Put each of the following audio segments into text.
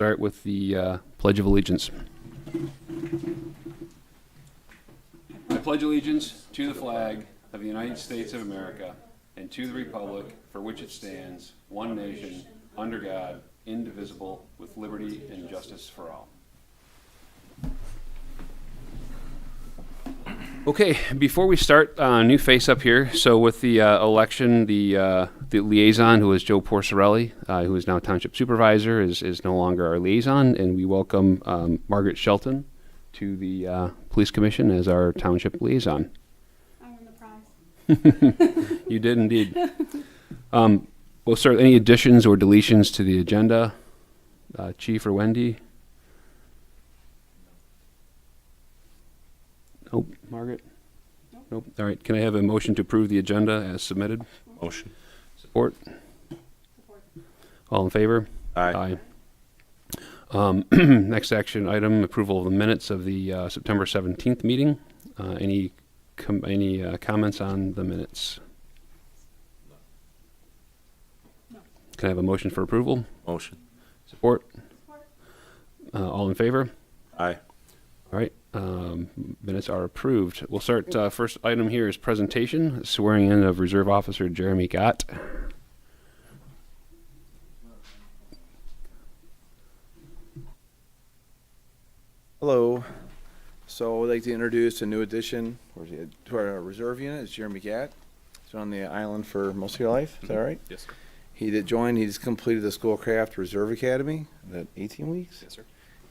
Start with the Pledge of Allegiance. I pledge allegiance to the flag of the United States of America and to the republic for which it stands, one nation, under God, indivisible, with liberty and justice for all. Okay, before we start, new face up here. So with the election, the liaison, who is Joe Porcerelli, who is now township supervisor, is no longer our liaison, and we welcome Margaret Shelton to the police commission as our township liaison. I won the prize. You did indeed. We'll start with any additions or deletions to the agenda. Chief or Wendy? Nope. Margaret? Nope. All right. Can I have a motion to approve the agenda as submitted? Motion. Support? Support. All in favor? Aye. Next action item, approval of the minutes of the September 17th meeting. Any comments on the minutes? No. Can I have a motion for approval? Motion. Support? Support. All in favor? Aye. All right. Minutes are approved. We'll start. First item here is presentation, swearing in of Reserve Officer Jeremy Gott. Hello. So I'd like to introduce a new addition to our reserve unit. It's Jeremy Gatt. He's been on the island for most of your life. Is that right? Yes, sir. He did join. He's completed the Schoolcraft Reserve Academy. Is that 18 weeks? Yes, sir.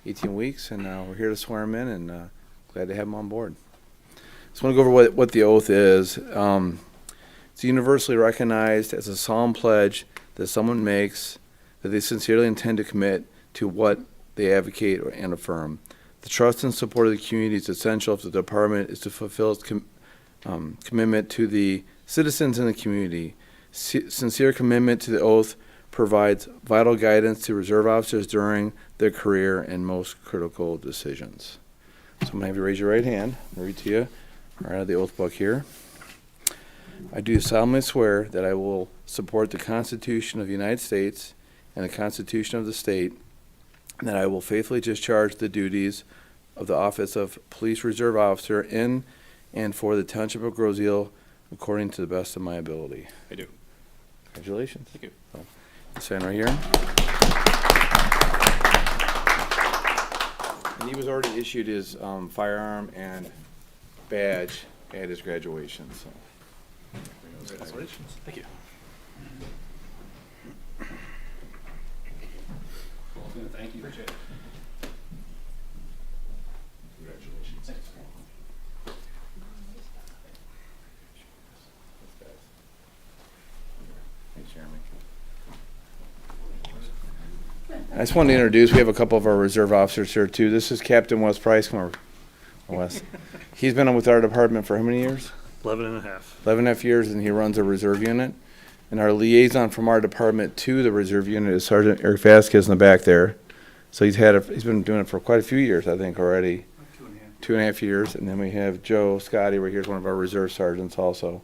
18 weeks, and we're here to swear him in, and glad to have him on board. Just want to go over what the oath is. It's universally recognized as a solemn pledge that someone makes that they sincerely intend to commit to what they advocate and affirm. The trust and support of the community is essential if the department is to fulfill its commitment to the citizens in the community. Sincere commitment to the oath provides vital guidance to reserve officers during their career and most critical decisions. So I'm going to have you raise your right hand. I'll read to you right out of the oath book here. I do solemnly swear that I will support the Constitution of the United States and the Constitution of the state, and that I will faithfully discharge the duties of the office of Police Reserve Officer in and for the Township of Groseal according to the best of my ability. I do. Congratulations. Thank you. Sign right here. And he was already issued his firearm and badge at his graduation. So. Congratulations. Thank you. Thank you. Appreciate it. Congratulations. Thanks, Jeremy. I just wanted to introduce, we have a couple of our reserve officers here too. This is Captain Wes Price. Come over, Wes. He's been with our department for how many years? 11 and a half. 11 and a half years, and he runs a reserve unit. And our liaison from our department to the reserve unit is Sergeant Eric Vasquez in the back there. So he's been doing it for quite a few years, I think, already. 2.5 years. And then we have Joe Scotty right here is one of our reserve sergeants also.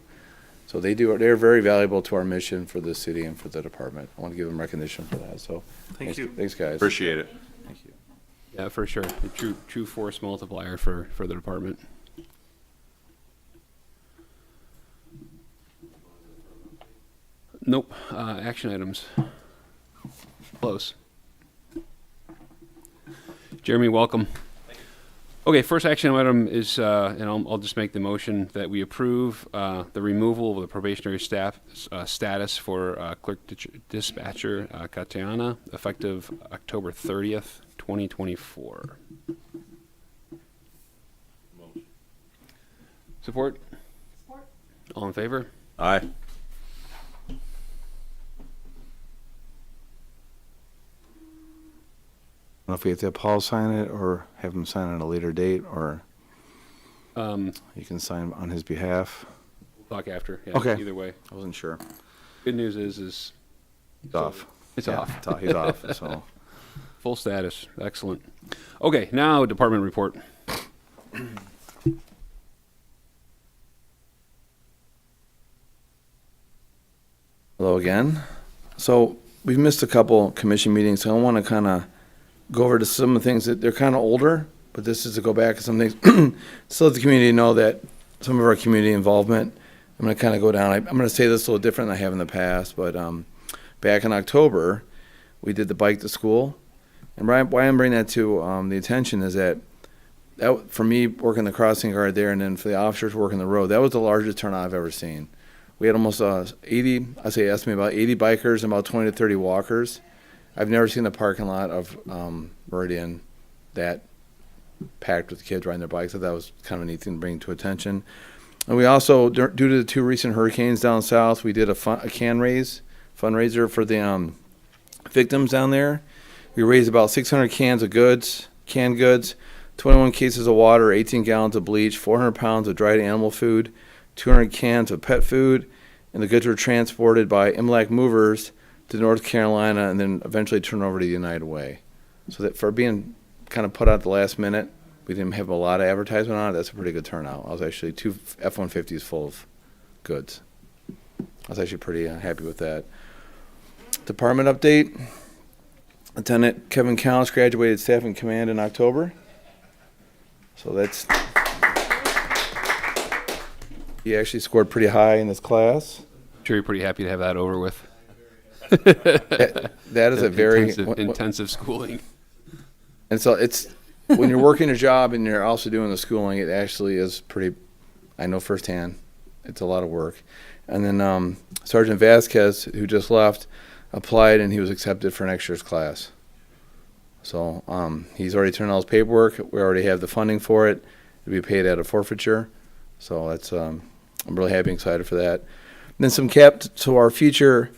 So they're very valuable to our mission for the city and for the department. I want to give them recognition for that. So Thank you. Thanks, guys. Appreciate it. Thank you. Yeah, for sure. A true force multiplier for the department. Nope. Action items. Close. Jeremy, welcome. Okay, first action item is, and I'll just make the motion that we approve the removal of the probationary staff status for clerk dispatcher Katiana, effective October 30th, 2024. Support? Support. All in favor? Aye. I don't know if we have to have Paul sign it or have him sign it at a later date, or you can sign on his behalf. We'll talk after. Yeah, Okay. Either way. I wasn't sure. Good news is He's off. it's Yeah, off. He's off. So Full status. Excellent. Okay, now department report. hello again. So we've missed a couple commission meetings, so I want to kind of go over to some of the things that they're kind of older, but this is to go back to some things. So let the community know that some of our community involvement. I'm going to kind of go down. I'm going to say this a little different than I have in the past, but back in October, we did the bike to school. And why I'm bringing that to the attention is that for me, working the crossing guard there, and then for the officers working the road, that was the largest turnout I've ever seen. We had almost 80, I say estimate about 80 bikers and about 20 to 30 walkers. I've never seen the parking lot of Meridian that packed with kids riding their bikes. So that was kind of a neat thing to bring to attention. And we also, due to the 2 recent hurricanes down south, we did a fundraiser for the victims down there. We raised about 600 cans of canned goods, 21 cases of water, 18 gallons of bleach, 400 pounds of dried animal food, 200 cans of pet food, and the goods were transported by MLAC movers to North Carolina and then eventually turned over to United Way. So that for being kind of put out at the last minute, we didn't have a lot of advertisement on it. That's a pretty good turnout. I was actually 2 F-150s full of goods. I was actually pretty happy with that. Department update. Lieutenant Kevin Callis graduated staff in command in October. So that's, he actually scored pretty high in this class. I'm sure you're pretty happy to have that over with. That is a very intensive schooling. And so it's, when you're working a job and you're also doing the schooling, it actually is pretty, I know firsthand, it's a lot of work. And then Sergeant Vasquez, who just left, applied and he was accepted for next year's class. So he's already turned all his paperwork. We already have the funding for it. It'll be paid at a forfeiture. So that's I'm really happy and excited for that. And then some to our future.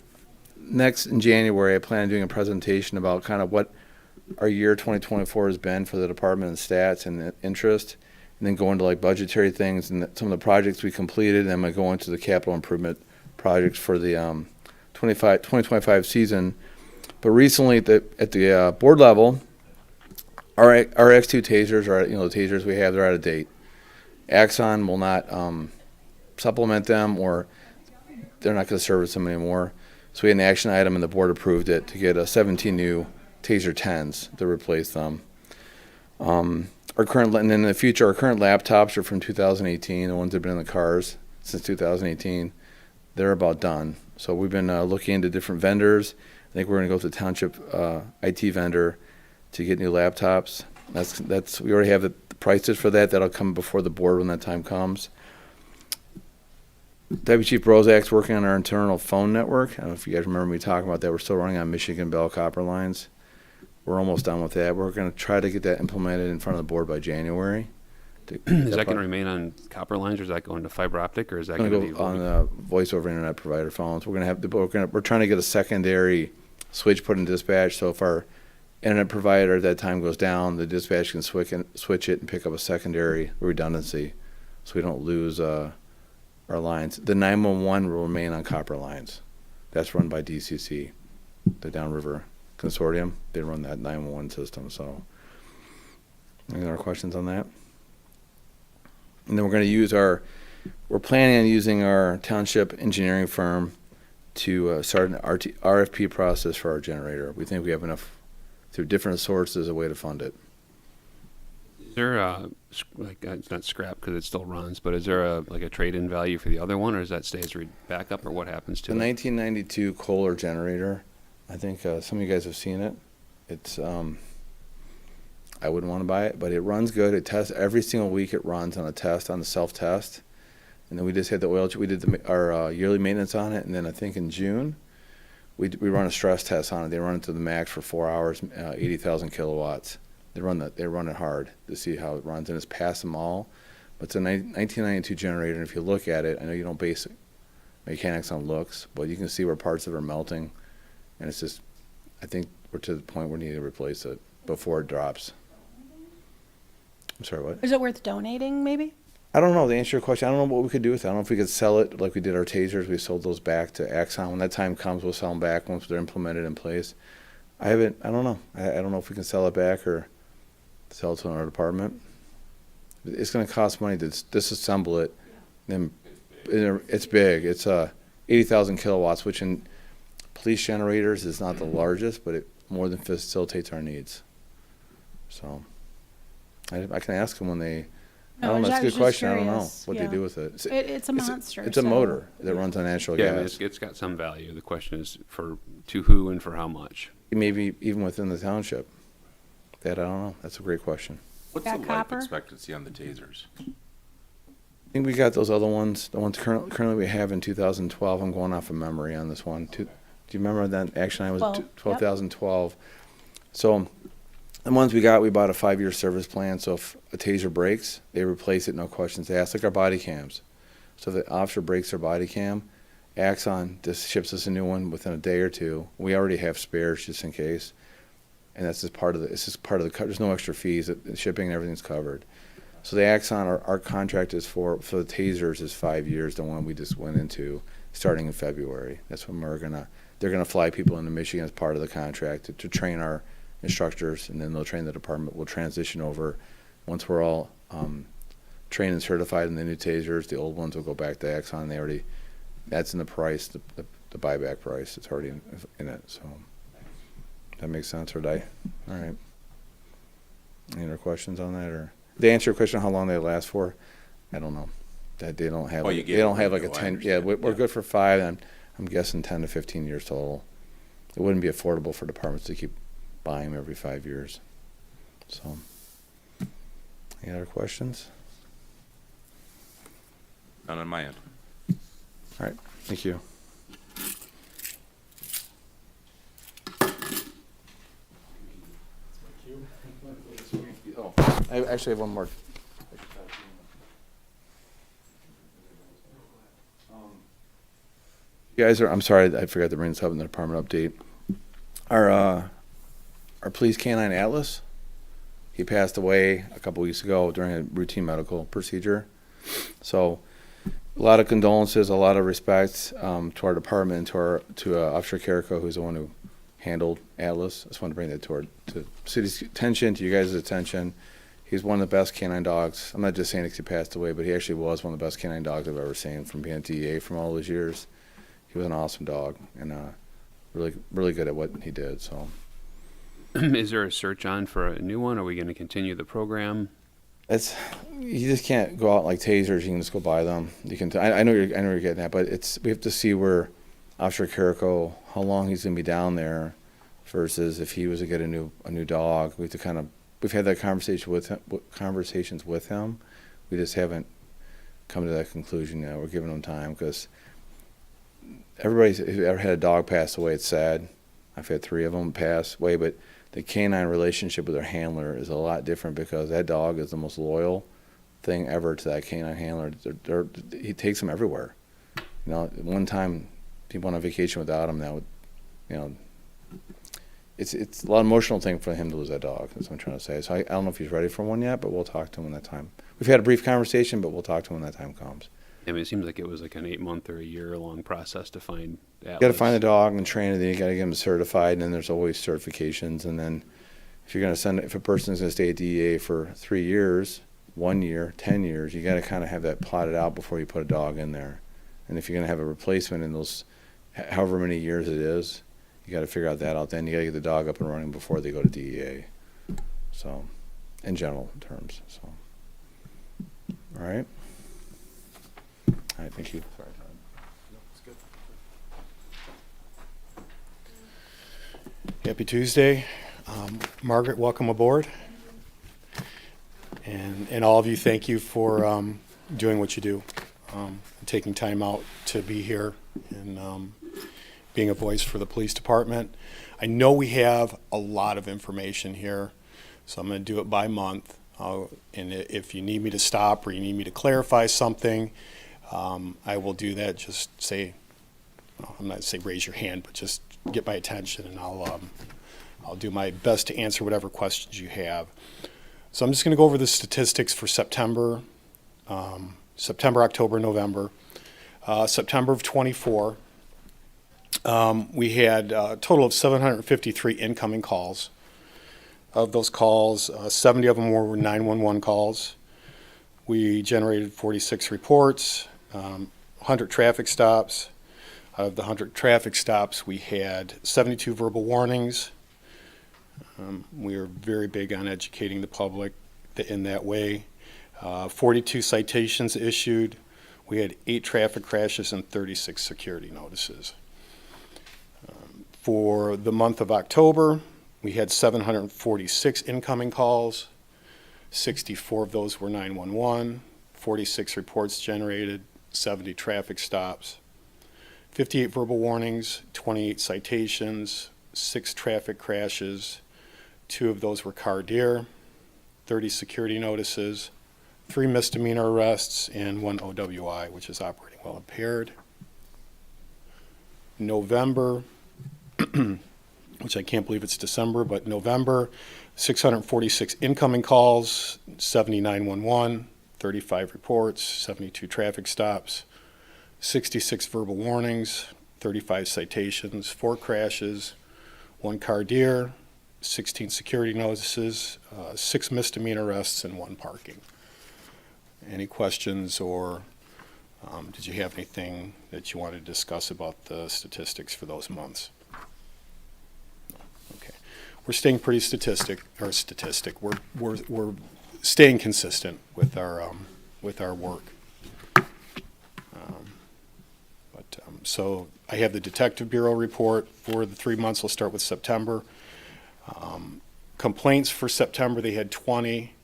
Next in January, I plan on doing a presentation about kind of what our year 2024 has been for the department and stats and interest, and then go into like budgetary things and some of the projects we completed, and then I go into the capital improvement projects for the 2025 season. But recently at the board level, our X2 tasers are, the tasers we have, they're out of date. Axon will not supplement them, or they're not going to service them anymore. So we had an action item and the board approved it to get 17 new Taser 10s to replace them. And then in the future, our current laptops are from 2018, the ones that have been in the cars since 2018. They're about done. So we've been looking into different vendors. I think we're going to go to the township IT vendor to get new laptops. We already have the prices for that. That'll come before the board when that time comes. Deputy Chief Brozak's working on our internal phone network. I don't know if you guys remember me talking about that. We're still running on Michigan Bell copper lines. We're almost done with that. We're going to try to get that implemented in front of the board by January. Is that going to remain on copper lines, or is that going to fiber optic, or is that going to be on the voice over internet provider phones? We're trying to get a secondary switch put in dispatch. So if our internet provider at that time goes down, the dispatch can switch it and pick up a secondary redundancy, so we don't lose our lines. The 911 will remain on copper lines. That's run by DCC, the Downriver Consortium. They run that 911 system. So, any other questions on that? And then we're going to we're planning on using our township engineering firm to start an RFP process for our generator. We think we have enough through different sources a way to fund it. Is there it's not scrap because it still runs, but is there a trade-in value for the other one, or does that stay as backup, or what happens to the it? 1992 Kohler generator? I think some of you guys have seen it. It's I wouldn't want to buy it, but it runs good. It tests every single week. It runs on the self-test. And then we just had the oil. We did our yearly maintenance on it, and then I think in June we run a stress test on it. They run it to the max for 4 hours, 80,000 kilowatts. They run it hard to see how it runs, and it's passed them all. But it's a 1992 generator, and if you look at it, I know you don't base mechanics on looks, but you can see where parts of it are melting, and it's just, I think we're to the point where we need to replace it before it drops. I'm sorry, what? Is it worth donating, maybe? I don't know. To answer your question, I don't know what we could do with it. I don't know if we could sell it like we did our tasers. We sold those back to Axon. When that time comes, we'll sell them back once they're implemented in place. I don't know. I don't know if we can sell it back or sell it to another department. It's going to cost money to disassemble it. And it's big. It's 80,000 kilowatts, which in police generators is not the largest, but it more than facilitates our needs. So I can ask them when they. I No, don't know. I That's a was good just question. I don't know curious, what yeah. they do with it. It's a monster. It's a so- motor that runs on natural Yeah, I mean, gas. it's got some value. The question is to who and for how much. Maybe even within the township. That I don't know. That's a great question. What's Got the life copper? expectancy on the tasers? I think we got those other ones. The ones currently we have in 2012. I'm going off of memory on this one. Do you remember that action? I was 2012. So the ones we got, we bought a 5-year service plan. So if a taser breaks, they replace it, no questions asked, like our body cams. So if the officer breaks their body cam, Axon just ships us a new one within a day or two. We already have spares just in case. And that's just part of the. It's just part of the. There's no extra fees. The shipping and everything's covered. So the Axon, our contract is for the tasers is 5 years. The one we just went into, starting in February. That's when they're gonna fly people into Michigan as part of the contract to train our instructors, and then they'll train the department. We'll transition over once we're all trained and certified in the new tasers. The old ones will go back to Axon. That's in the price, the buyback price. It's already in it. So. That makes sense, or die? All right. Any other questions on that, or they answer your question how long they last for? I don't know. That they don't have. Oh, you They get don't it, have like a I 10. Yeah, understand. we're Yeah. good for 5. I'm guessing 10 to 15 years total. It wouldn't be affordable for departments to keep buying them every 5 years. So, any other questions? None on my end. All right. Thank you. Oh, I actually have one more. You guys I'm sorry, I forgot to bring this up in the department update. Our police canine Atlas, he passed away a couple weeks ago during a routine medical procedure. So, a lot of condolences, a lot of respect to our department, to Officer Carrico, who's the one who handled Atlas. I just wanted to bring that to city's attention, to you guys' attention. He's one of the best canine dogs. I'm not just saying because he passed away, but he actually was one of the best canine dogs I've ever seen from being at DEA from all those years. He was an awesome dog and really, really good at what he did. So, Is there a search on for a new one? Are we going to continue the program? You just can't go out like tasers. You can just go buy them. You can. I know you're getting that, but we have to see where Officer Carrico, how long he's going to be down there, versus if he was to get a new dog. We've had that conversations with him. We just haven't come to that conclusion yet. We're giving him time because everybody's who ever had a dog pass away. It's sad. I've had 3 of them pass away, but the canine relationship with their handler is a lot different because that dog is the most loyal thing ever to that canine handler. He takes them everywhere. You know, at one time people went on vacation without him. That would, you know, it's a lot of emotional thing for him to lose that dog. That's what I'm trying to say. So I don't know if he's ready for one yet, but we'll talk to him when that time. We've had a brief conversation, but we'll talk to him when that time comes. I mean, it seems like it was like an 8-month or a year-long process to find Atlas. You got to find the dog and train it. Then you got to get them certified, and then there's always certifications. And then if a person's going to stay at DEA for 3 years, 1 year, 10 years, you got to kind of have that plotted out before you put a dog in there. And if you're going to have a replacement in those, however many years it is, you got to figure out that out. Then you got to get the dog up and running before they go to DEA. So, in general terms. So, all right. All right. Thank you. Sorry. Happy Tuesday. Margaret, welcome aboard. And all of you, thank you for doing what you do, taking time out to be here and being a voice for the police department. I know we have a lot of information here, so I'm going to do it by month. And if you need me to stop or you need me to clarify something, I will do that. Just say, I'm not say raise your hand, but just get my attention, and I'll do my best to answer whatever questions you have. So I'm just going to go over the statistics for September, October, November. September of 24, we had a total of 753 incoming calls. Of those calls, 70 of them were 911 calls. We generated 46 reports, 100 traffic stops. Out of the 100 traffic stops, we had 72 verbal warnings, We are very big on educating the public in that way. 42 citations issued. We had 8 traffic crashes and 36 security notices. For the month of October, we had 746 incoming calls. 64 of those were 911, 46 reports generated, 70 traffic stops, 58 verbal warnings, 28 citations, 6 traffic crashes, 2 of those were car deer, 30 security notices, 3 misdemeanor arrests, and 1 OWI, which is operating while impaired. November, which I can't believe it's December, but November, 646 incoming calls, 70 911, 35 reports, 72 traffic stops, 66 verbal warnings, 35 citations, 4 crashes, 1 car deer, 16 security notices, 6 misdemeanor arrests, and 1 parking. Any questions, or did you have anything that you wanted to discuss about the statistics for those months? Okay. We're staying pretty We're staying consistent with our work. So I have the Detective Bureau report for the 3 months. We'll start with September. Complaints for September, they had 20.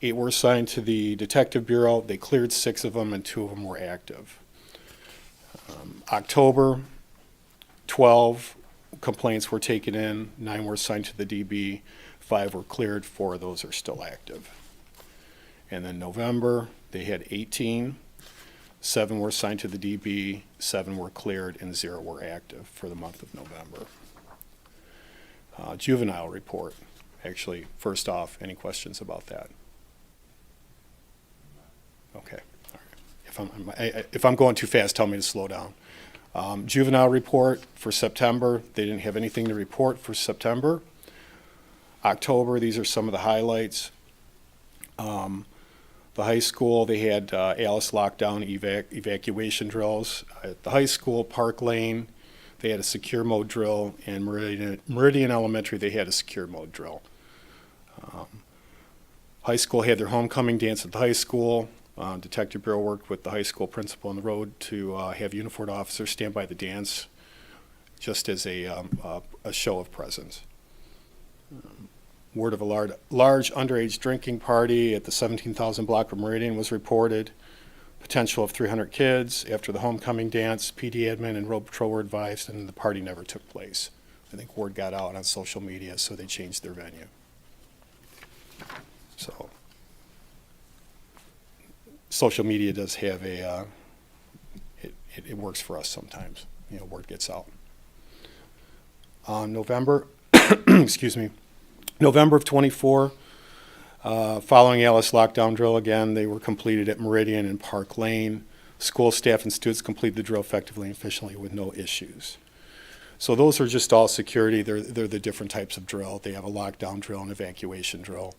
8 were assigned to the Detective Bureau. They cleared 6 of them, and 2 of them were active. October, 12 complaints were taken in. 9 were assigned to the DB. 5 were cleared. 4 of those are still active. And then November, they had 18. 7 were assigned to the DB. 7 were cleared, and 0 were active for the month of November. Juvenile report. Actually, first off, any questions about that? Okay. All right. If I'm going too fast, tell me to slow down. Juvenile report for September. They didn't have anything to report for September. October, these are some of the highlights. The high school, they had Alice lockdown evacuation drills. At the high school, Park Lane, they had a secure mode drill, and Meridian Elementary, they had a secure mode drill. High school had their homecoming dance at the high school. Detective Bureau worked with the high school principal on the road to have uniformed officers stand by the dance, just as a show of presence. Word of a large underage drinking party at the 17,000 block of Meridian was reported. Potential of 300 kids. After the homecoming dance, PD admin and road patrol were advised, and the party never took place. I think word got out on social media, so they changed their venue. So, social media does have it works for us sometimes. You know, word gets out. November, excuse me, November of 24, following Alice lockdown drill again, they were completed at Meridian and Park Lane. School staff and students completed the drill effectively and efficiently with no issues. So those are just all security. They're the different types of drill. They have a lockdown drill and evacuation drill.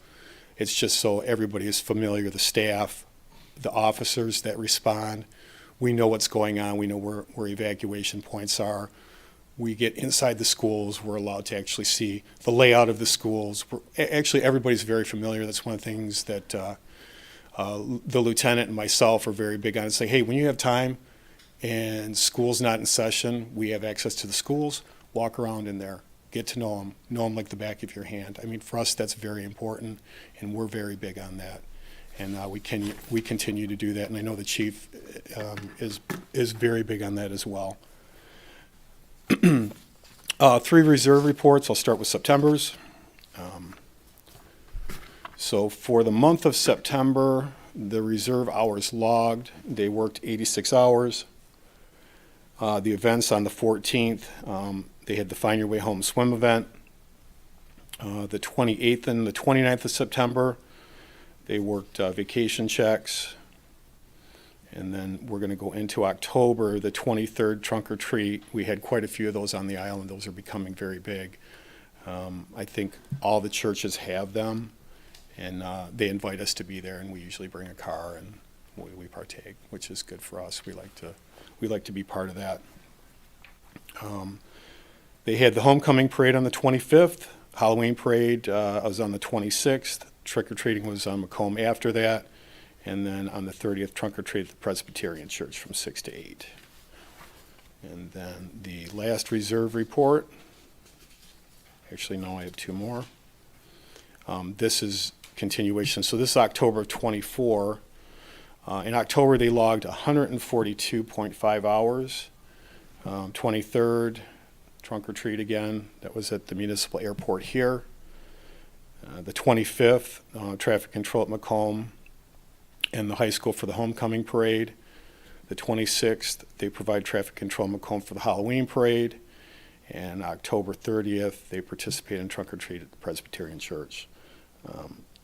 It's just so everybody is familiar, the staff, the officers that respond. We know what's going on. We know where evacuation points are. We get inside the schools. We're allowed to actually see the layout of the schools. Actually, everybody's very familiar. That's one of the things that the lieutenant and myself are very big on. It's like, hey, when you have time and school's not in session, we have access to the schools. Walk around in there. Get to know them like the back of your hand. I mean, for us, that's very important, and we're very big on that. And we continue to do that, and I know the chief is very big on that as well. 3 reserve reports. I'll start with September's. So for the month of September, the reserve hours logged, they worked 86 hours. The events on the 14th, they had the Find Your Way Home swim event. The 28th and the 29th of September, they worked vacation checks. And then we're going to go into October, the 23rd trunk or treat. We had quite a few of those on the island. Those are becoming very big. I think all the churches have them, and they invite us to be there, and we usually bring a car and we partake, which is good for us. We like to be part of that. They had the homecoming parade on the 25th. Halloween parade was on the 26th. Trick-or-treating was on Macomb after that. And then on the 30th, trunk-or-treat at the Presbyterian Church from 6 to 8. And then the last reserve report. Actually, no, I have two more. This is continuation. So this is October of 24. In October, they logged 142.5 hours. 23rd, trunk or treat again. That was at the municipal airport here. The 25th, traffic control at Macomb and the high school for the homecoming parade. The 26th, they provide traffic control at Macomb for the Halloween parade. And October 30th, they participate in trunk or treat at the Presbyterian Church.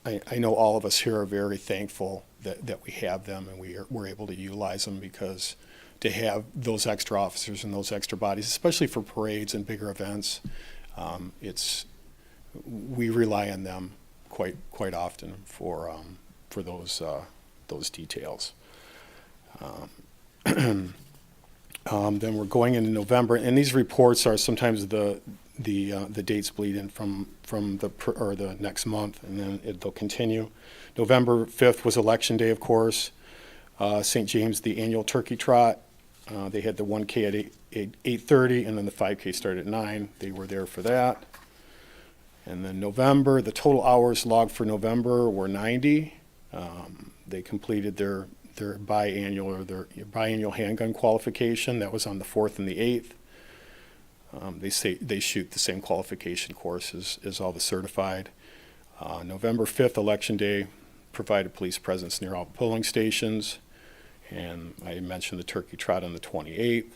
I know all of us here are very thankful that we have them and we're able to utilize them, because to have those extra officers and those extra bodies, especially for parades and bigger events, we rely on them quite often for those details. Then we're going into November, and these reports are sometimes the dates bleed in from the next month, and then they'll continue. November 5th was Election Day, of course. St. James, the annual turkey trot. They had the 1K at 8:30, and then the 5K started at 9. They were there for that. And then November, the total hours logged for November were 90. They completed their biannual handgun qualification. That was on the 4th and the 8th. They shoot the same qualification course as all the certified. November 5th, Election Day, provided police presence near all polling stations. And I mentioned the turkey trot on the 28th.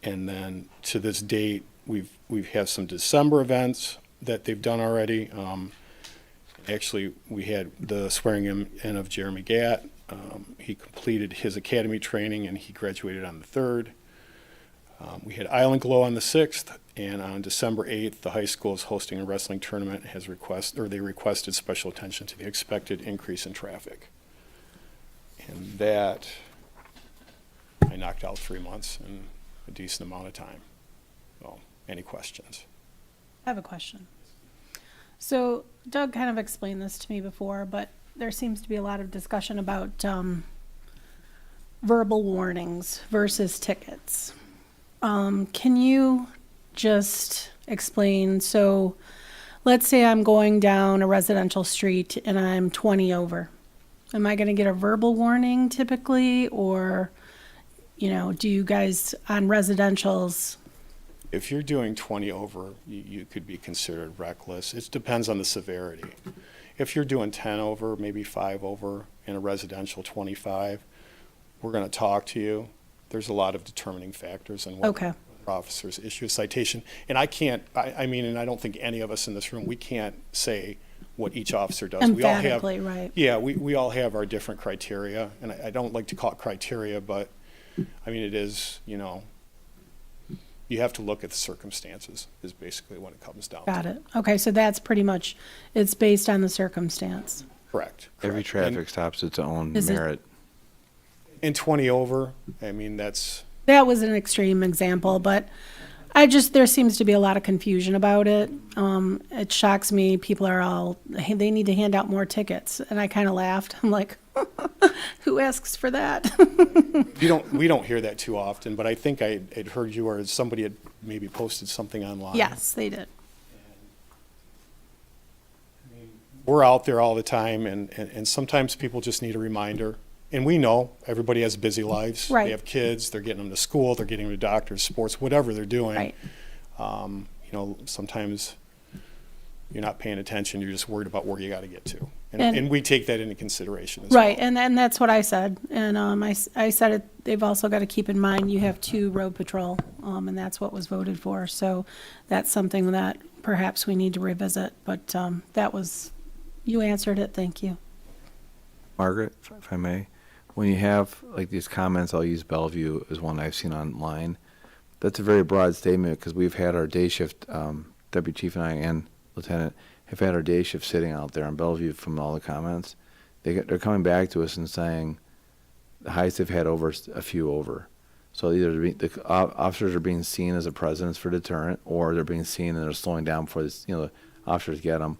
And then to this date, we've had some December events that they've done already. Actually, we had the swearing in of Jeremy Gatt. He completed his academy training and he graduated on the 3rd. We had Island Glow on the 6th, and on December 8th, the high school is hosting a wrestling tournament. They requested special attention to the expected increase in traffic. And that, I knocked out 3 months in a decent amount of time. So, any questions? I have a question. So Doug kind of explained this to me before, but there seems to be a lot of discussion about verbal warnings versus tickets. Can you just explain? So let's say I'm going down a residential street and I'm 20 over. Am I going to get a verbal warning typically, or, do you guys on residentials? If you're doing 20 over, you could be considered reckless. It depends on the severity. If you're doing 10 over, maybe 5 over in a residential 25, we're going to talk to you. There's a lot of determining factors in what officers issue a citation. And I don't think any of us in this room, we can't say what each officer does. Emphatically, right. Yeah, we all have our different criteria. And I don't like to call it criteria, but it is, you have to look at the circumstances is basically what it comes down to. Got it. Okay, so that's pretty much, it's based on the circumstance. Correct. Every traffic stop's its own Is it- merit. In 20 over, that's, That was an extreme example, but there seems to be a lot of confusion about it. It shocks me. People are they need to hand out more tickets. And I kind of laughed. I'm like, who asks for that? we don't hear that too often, but I think I'd heard you or somebody had maybe posted something online. Yes, they did. We're out there all the time, and sometimes people just need a reminder. And we know everybody has busy lives. Right. They have kids, they're getting them to school, they're getting them to doctors, sports, whatever they're doing. Right. Sometimes you're not paying attention, you're just worried about where you got to get to. And- And we take that into consideration as Right, well. and that's what I said. And I said it, they've also got to keep in mind you have 2 road patrol, and that's what was voted for. So that's something that perhaps we need to revisit. But you answered it, thank you. Margaret, if I may, when you have like these comments, I'll use Bellevue as one I've seen online. That's a very broad statement, because we've had our day shift, Deputy Chief and I and Lieutenant have had our day shift sitting out there on Bellevue from all the comments. They're coming back to us and saying the highest they've had over a few over. So either officers are being seen as a presence for deterrent, or they're being seen and they're slowing down before this, the officers get them,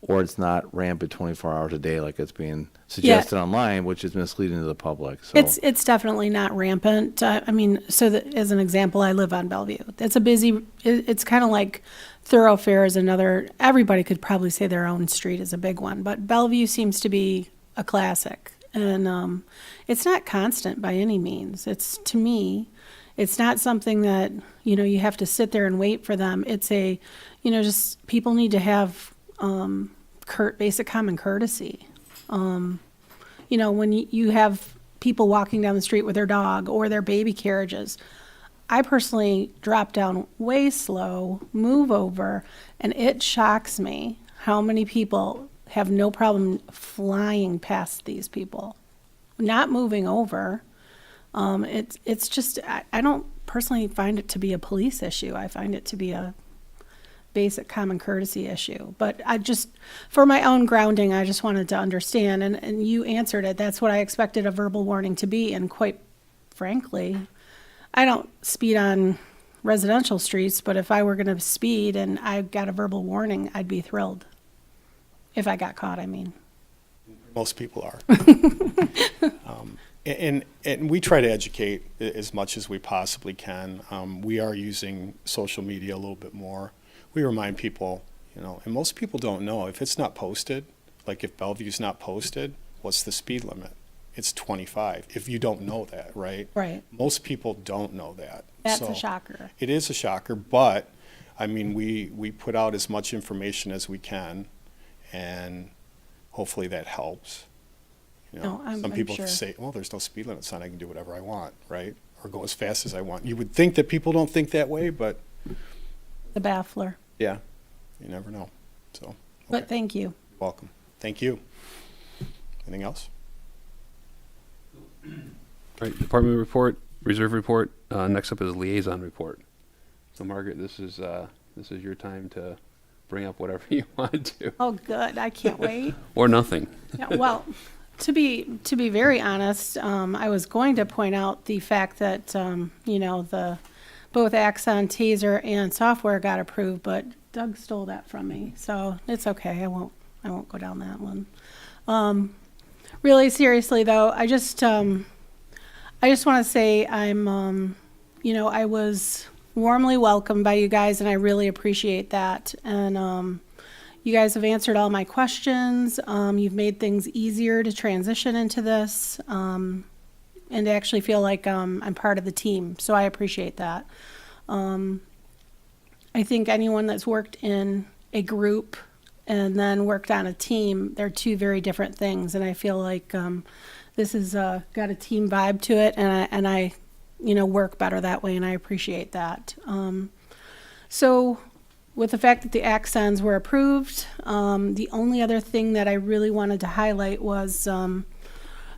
or it's not rampant 24 hours a day like it's being suggested online, which is misleading to the public. So It's definitely not rampant. I mean, so that, as an example, I live on Bellevue. It's a busy, it's kind of like Thoroughfare is another, everybody could probably say their own street is a big one, but Bellevue seems to be a classic. And it's not constant by any means. It's, to me, it's not something that, you have to sit there and wait for them. It's just people need to have basic common courtesy. When you have people walking down the street with their dog or their baby carriages, I personally drop down way slow, move over, and it shocks me how many people have no problem flying past these people, not moving over. It's just, I don't personally find it to be a police issue. I find it to be a basic common courtesy issue. But for my own grounding, I just wanted to understand, and you answered it. That's what I expected a verbal warning to be, and quite frankly, I don't speed on residential streets, but if I were going to speed and I got a verbal warning, I'd be thrilled. If I got caught, I mean. Most people are. And we try to educate as much as we possibly can. We are using social media a little bit more. We remind people, and most people don't know, if it's not posted, like if Bellevue's not posted, what's the speed limit? It's 25, if you don't know that, right? Right. Most people don't know that. That's So a shocker. It is a shocker, but, I mean, we put out as much information as we can, and hopefully that helps. No, I'm Some people sure. say, well, there's no speed limit sign, I can do whatever I want, right? Or go as fast as I want. You would think that people don't think that way, but The baffler. yeah, you never know. So, But okay. thank you. Welcome. Thank you. Anything else? All right, department report, reserve report. Next up is liaison report. So Margaret, this is your time to bring up whatever you want to, Oh, good. I can't wait. or nothing. Yeah, well, to be very honest, I was going to point out the fact that both Axon, Taser, and software got approved, but Doug stole that from me, so it's okay. I won't go down that one. Really seriously though, I just want to say I was warmly welcomed by you guys, and I really appreciate that. And you guys have answered all my questions. You've made things easier to transition into this, and to actually feel like I'm part of the team. So I appreciate that. I think anyone that's worked in a group and then worked on a team, they're two very different things. And I feel like this has got a team vibe to it, and I work better that way, and I appreciate that. So with the fact that the Axons were approved, the only other thing that I really wanted to highlight was,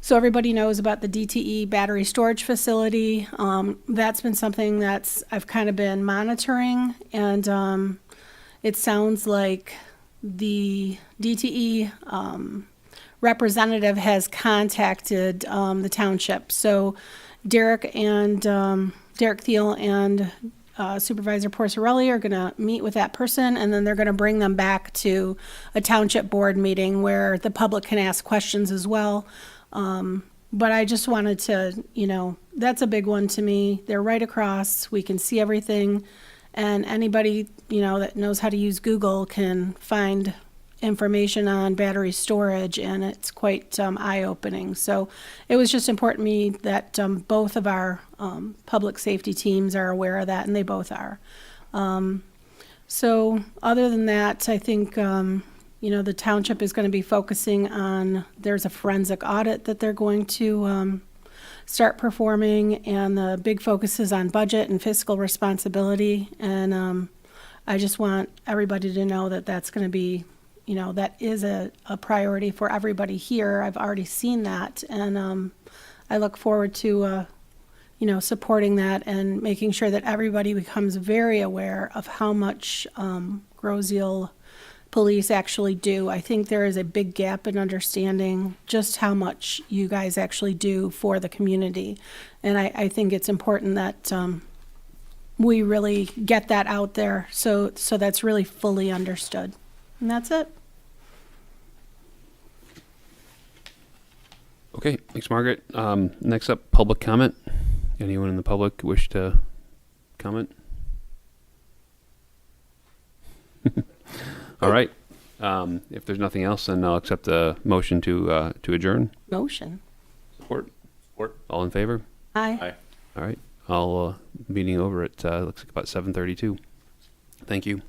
so everybody knows about the DTE battery storage facility. That's been something I've kind of been monitoring, and it sounds like the DTE representative has contacted the township. So Derek Thiel and Supervisor Porcerelli are going to meet with that person, and then they're going to bring them back to a township board meeting where the public can ask questions as well. But I just wanted to, that's a big one to me. They're right across. We can see everything. And anybody, that knows how to use Google can find information on battery storage, and it's quite eye-opening. So it was just important to me that both of our public safety teams are aware of that, and they both are. So other than that, I think, the township is going to be focusing on, there's a forensic audit that they're going to start performing, and the big focus is on budget and fiscal responsibility. And I just want everybody to know that that's going to be, that is a priority for everybody here. I've already seen that, and I look forward to, supporting that and making sure that everybody becomes very aware of how much Groseal police actually do. I think there is a big gap in understanding just how much you guys actually do for the community. And I think it's important that we really get that out there so that's really fully understood. And that's it. Okay, thanks, Margaret. Next up, public comment. Anyone in the public wish to comment? All right. If there's nothing else, then I'll accept the motion to adjourn. Motion. Support. Support. All in favor? Aye. Aye. All right. I'll meeting over at looks like about 7:32. Thank you.